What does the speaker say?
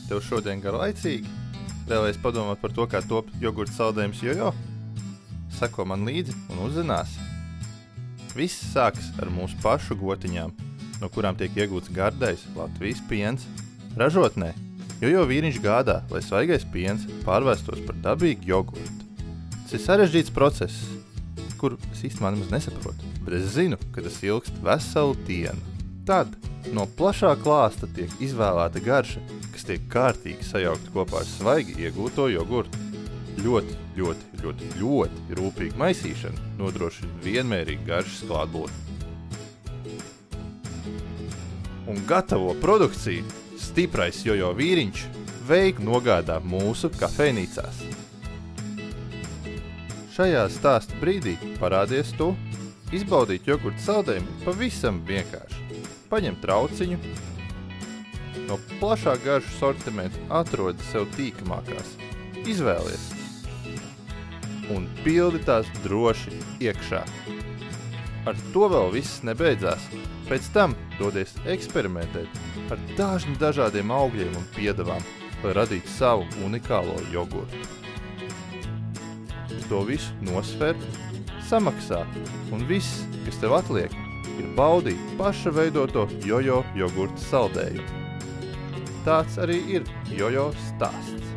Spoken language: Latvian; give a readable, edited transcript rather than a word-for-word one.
Tev šodien garlaicīgi? Vēlēs padomāt par to, kā top jogurta saldējums jojo? Seko man līdzi un uzzināsi. Viss sākas ar mūsu pašu gotiņām, no kurām tiek iegūts gardais Latvijas piens. Ražotnē jojo vīriņš gādā, lai svaigais piens pārvērstos par dabīgu jogurtu. Tas ir sarežģīts process, kuru es īstenībā nemaz nesaprotu, bet es zinu, ka tas ilgst veselu dienu. Tad no plašā klāsta tiek izvēlēta garša, kas tiek kārtīgi sajaukt kopā ar svaigi iegūto jogurtu. Ļoti rūpīga maisīšana nodrošina vienmērīgu garšas klātbūtni. Un gatavo produkciju stiprais jojo vīriņš veikli nogādā mūsu kafejnīcās. Šajā stāsta brīdī parādies tu, izbaudīt jogurta saldējumu pavisam vienkārši. Paņem trauciņu, no plašā garšu sortimenta atrodi sev tīkamākās, izvēlies un pildi tās droši iekšā. Ar to vēl viss nebeidzās. Pēc tam dodies eksperimentēt ar dažādiem augļiem un piedevām, lai radītu savu unikālo jogurtu. To visu nosver, samaksā, un viss, kas tev atliek, ir baudīt paša veidoto jojo jogurta saldējumu. Tāds arī ir jojo stāsts.